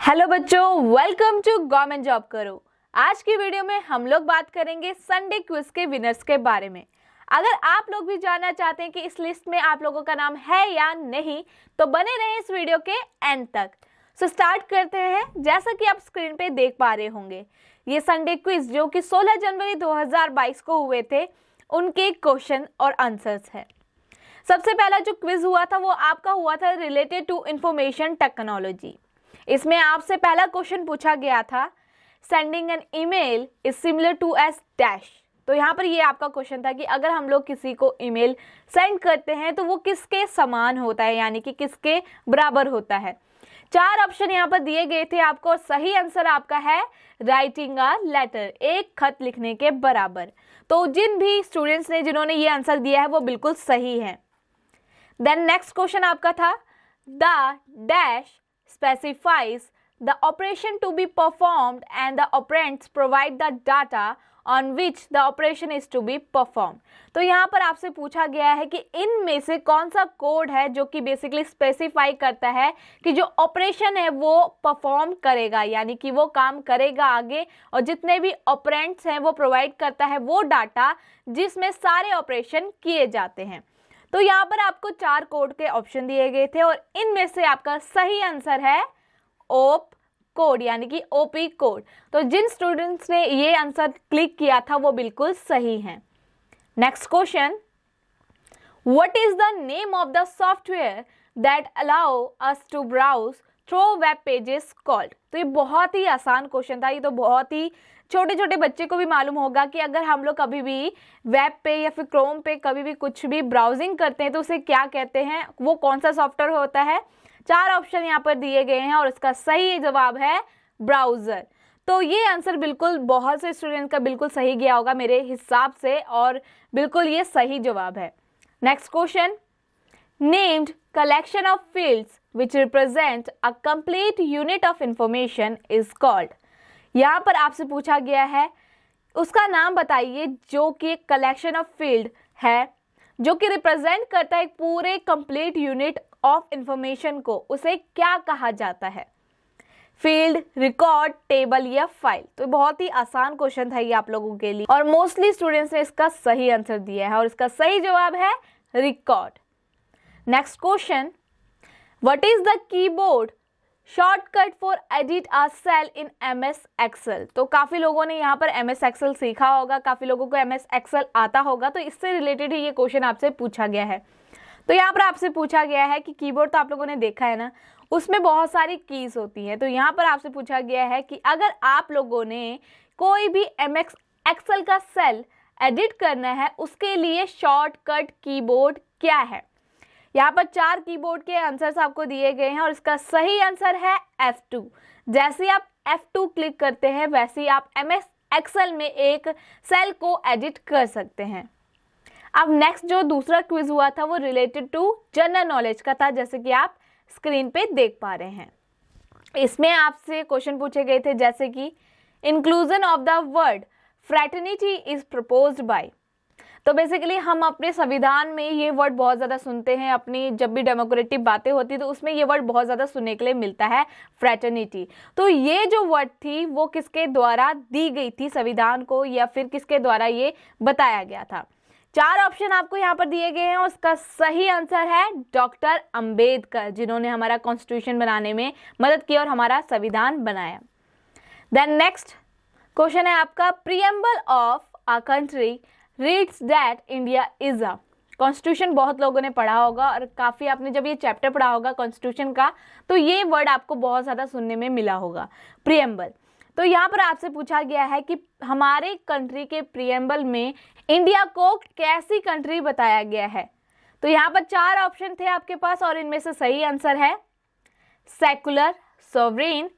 Hello बच्चों, welcome to government job करो। आज की वीडियो में हम लोग बात करेंगे संडे क्विज के विनर्स के बारे में। अगर आप लोग भी जानना चाहते हैं कि इस लिस्ट में आप लोगों का नाम है या नहीं, तो बने रहें इस वीडियो के एंड तक। सो स्टार्ट करते हैं। जैसा कि आप स्क्रीन पे देख पा रहे होंगे, ये संडे क्विज जो कि 16 जनवरी 2022 को हुए थे, उनके क्वेश्चन और आंसर्स है। सबसे पहला जो क्विज हुआ था वो आपका हुआ था रिलेटेड टू इंफॉर्मेशन टेक्नोलॉजी। इसमें आपसे पहला क्वेश्चन पूछा गया था, sending an email is similar to as dash. तो यहाँ पर ये आपका क्वेश्चन था कि अगर हम लोग किसी को ईमेल सेंड करते हैं तो वो किसके समान होता है, यानी कि किसके बराबर होता है। 4 ऑप्शन यहाँ पर दिए गए थे आपको और सही आंसर आपका है राइटिंग अ लेटर, एक खत लिखने के बराबर। तो जिन भी स्टूडेंट्स ने जिन्होंने ये आंसर दिया है वो बिल्कुल सही है। देन नेक्स्ट क्वेश्चन आपका था, the dash specifies the operation to be performed and the operands provide the data on which the operation is to be performed। तो यहाँ पर आपसे पूछा गया है कि इनमें से कौन सा कोड है जो कि बेसिकली स्पेसिफाई करता है कि जो ऑपरेशन है वो परफॉर्म करेगा, यानी कि वो काम करेगा आगे, और जितने भी ऑपरेंट्स हैं वो प्रोवाइड करता है वो डाटा जिसमें सारे ऑपरेशन किए जाते हैं। तो यहाँ पर आपको 4 कोड के ऑप्शन दिए गए थे और इनमें से आपका सही आंसर है ओप कोड, यानी कि ओपी कोड। तो जिन स्टूडेंट्स ने ये आंसर क्लिक किया था वो बिल्कुल सही हैं। Next question, what is the name of the software that allow us to browse through web pages called. तो ये बहुत ही आसान क्वेश्चन था। ये तो बहुत ही छोटे छोटे बच्चे को भी मालूम होगा कि अगर हम लोग कभी भी वेब पे या फिर क्रोम पे कभी भी कुछ भी ब्राउजिंग करते हैं तो उसे क्या कहते हैं, वो कौन सा सॉफ्टवेयर होता है। 4 ऑप्शन यहाँ पर दिए गए हैं और इसका सही जवाब है ब्राउज़र। तो ये आंसर बिल्कुल बहुत से स्टूडेंट का बिल्कुल सही गया होगा मेरे हिसाब से, और बिल्कुल ये सही जवाब है। Next question, named collection of fields which represent a complete unit of information is called। यहाँ पर आपसे पूछा गया है उसका नाम बताइए जो कि एक कलेक्शन ऑफ फील्ड है जो कि रिप्रेजेंट करता है एक पूरे कंप्लीट यूनिट ऑफ इंफॉर्मेशन को, उसे क्या कहा जाता है। फील्ड, रिकॉर्ड, टेबल या फाइल। तो बहुत ही आसान क्वेश्चन था ये आप लोगों के लिए और मोस्टली स्टूडेंट्स ने इसका सही आंसर दिया है और इसका सही जवाब है record. Next question, What is the keyboard shortcut for edit a cell in MS Excel। तो काफ़ी लोगों ने यहाँ पर MS Excel सीखा होगा, काफ़ी लोगों को MS Excel आता होगा, तो इससे रिलेटेड ही ये क्वेश्चन आपसे पूछा गया है। तो यहाँ पर आपसे पूछा गया है कि कीबोर्ड तो आप लोगों ने देखा है ना, उसमें बहुत सारी कीज होती हैं। तो यहाँ पर आपसे पूछा गया है कि अगर आप लोगों ने कोई भी MS Excel का सेल एडिट करना है उसके लिए शॉर्टकट कीबोर्ड क्या है। यहाँ पर 4 कीबोर्ड के आंसर्स आपको दिए गए हैं और इसका सही आंसर है F2। जैसे आप F2 क्लिक करते हैं वैसे ही आप MS Excel में एक सेल को एडिट कर सकते हैं। अब नेक्स्ट जो दूसरा क्विज हुआ था वो रिलेटेड टू जनरल नॉलेज का था, जैसे कि आप स्क्रीन पे देख पा रहे हैं। इसमें आपसे क्वेश्चन पूछे गए थे जैसे कि inclusion of the word fraternity is proposed by. तो बेसिकली हम अपने संविधान में ये वर्ड बहुत ज़्यादा सुनते हैं, अपनी जब भी डेमोक्रेटिक बातें होती है तो उसमें ये वर्ड बहुत ज़्यादा सुनने के लिए मिलता है, फ्रैटर्निटी। तो ये जो वर्ड थी वो किसके द्वारा दी गई थी संविधान को, या फिर किसके द्वारा ये बताया गया था। 4 ऑप्शन आपको यहाँ पर दिए गए हैं और उसका सही आंसर है डॉक्टर अंबेडकर, जिन्होंने हमारा कॉन्स्टिट्यूशन बनाने में मदद की और हमारा संविधान बनाया। देन नेक्स्ट क्वेश्चन है आपका, preamble of a country reads that India is a. Constitution बहुत लोगों ने पढ़ा होगा और काफ़ी आपने जब ये चैप्टर पढ़ा होगा कॉन्स्टिट्यूशन का तो ये वर्ड आपको बहुत ज़्यादा सुनने में मिला होगा, प्रीएम्बल। तो यहाँ पर आपसे पूछा गया है कि हमारे कंट्री के प्रीएम्बल में इंडिया को कैसी कंट्री बताया गया है। तो यहाँ पर 4 ऑप्शन थे आपके पास और इनमें से सही आंसर है secular, sovereign,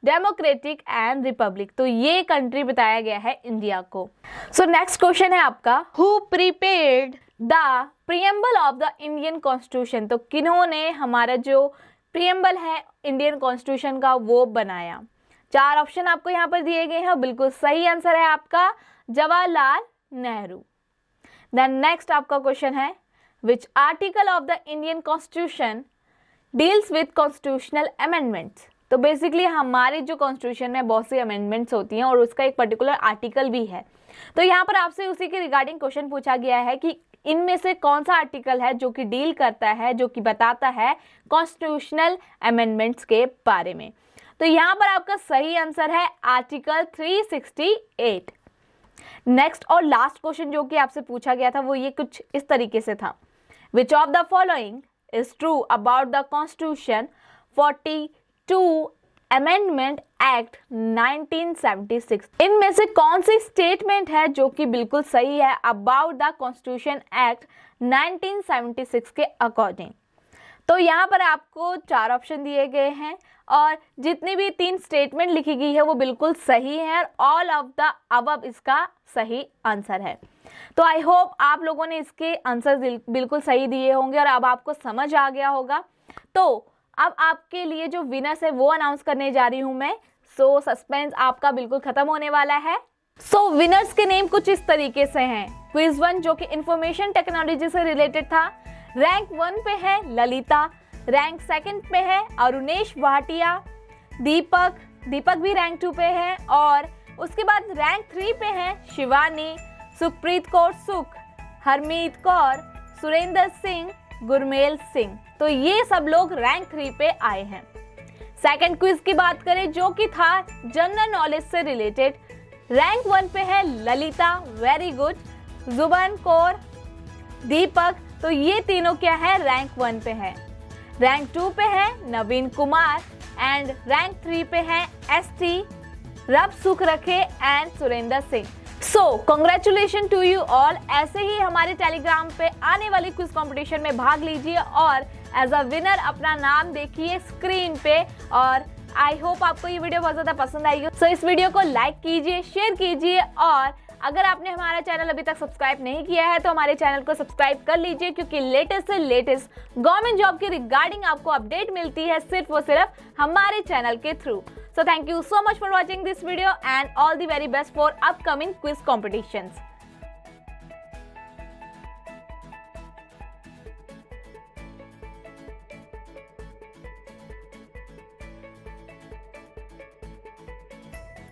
democratic and Republic. तो ये कंट्री बताया गया है इंडिया को। सो नेक्स्ट क्वेश्चन है आपका, who prepared the preamble of the Indian constitution. तो किन्होंने हमारा जो प्रीएम्बल है इंडियन कॉन्स्टिट्यूशन का वो बनाया। 4 ऑप्शन आपको यहाँ पर दिए गए हैं, बिल्कुल सही आंसर है आपका जवाहरलाल नेहरू। देन नेक्स्ट आपका क्वेश्चन है, which article of the Indian constitution deals with constitutional amendments. तो बेसिकली हमारे जो कॉन्स्टिट्यूशन में बहुत सी अमेंडमेंट्स होती हैं और उसका एक पर्टिकुलर आर्टिकल भी है। तो यहाँ पर आपसे उसी के रिगार्डिंग क्वेश्चन पूछा गया है कि इनमें से कौन सा आर्टिकल है जो कि डील करता है, जो कि बताता है कॉन्स्टिट्यूशनल अमेंडमेंट्स के बारे में। तो यहाँ पर आपका सही आंसर है आर्टिकल 368। नेक्स्ट और लास्ट क्वेश्चन जो कि आपसे पूछा गया था वो ये कुछ इस तरीके से था, which of the following is true about the constitution 42 amendment act 1976। इनमें से कौन सी स्टेटमेंट है जो कि बिल्कुल सही है अबाउट द कॉन्स्टिट्यूशन एक्ट 1976 के अकॉर्डिंग। तो यहाँ पर आपको 4 ऑप्शन दिए गए हैं और जितनी भी 3 स्टेटमेंट लिखी गई है वो बिल्कुल सही है। ऑल ऑफ द अबव इसका सही आंसर है। तो आई होप आप लोगों ने इसके आंसर बिल्कुल सही दिए होंगे और अब आपको समझ आ गया होगा। तो अब आपके लिए जो विनर्स है वो अनाउंस करने जा रही हूं मैं। सो सस्पेंस आपका बिल्कुल खत्म होने वाला है। सो विनर्स के नेम कुछ इस तरीके से हैं। क्विज 1 जो कि इंफॉर्मेशन टेक्नोलॉजी से रिलेटेड था, रैंक 1 पे है ललिता, रैंक 2 पे है अरुणेश भाटिया, दीपक भी रैंक 2 पे है और उसके बाद रैंक 3 पे है शिवानी, सुखप्रीत कौर सुख, हरमीत कौर, सुरेंद्र सिंह, गुरमेल सिंह। तो ये सब लोग रैंक 3 पे आए हैं। सेकंड क्विज की बात करें जो कि था जनरल नॉलेज से रिलेटेड, रैंक 1 पे है ललिता, वेरी गुड, जुबान कौर, दीपक। तो ये तीनों क्या है, रैंक 1 पे है। रैंक 2 पे है नवीन कुमार एंड रैंक 3 पे है ST, रब सुख रखे and Surendra Singh. So congratulation to you all. ऐसे ही हमारे टेलीग्राम पे आने वाली क्विज कंपटीशन में भाग लीजिए और एज अ विनर अपना नाम देखिए स्क्रीन पे। और आई होप आपको ये वीडियो बहुत ज़्यादा पसंद आई हो। सो इस वीडियो को लाइक कीजिए, शेयर कीजिए और अगर आपने हमारा चैनल अभी तक सब्सक्राइब नहीं किया है तो हमारे चैनल को सब्सक्राइब कर लीजिए, क्योंकि लेटेस्ट से लेटेस्ट गवर्नमेंट जॉब के रिगार्डिंग आपको अपडेट मिलती है सिर्फ और सिर्फ हमारे चैनल के through. So thank you so much for watching this video and all the very best for upcoming quiz competitions.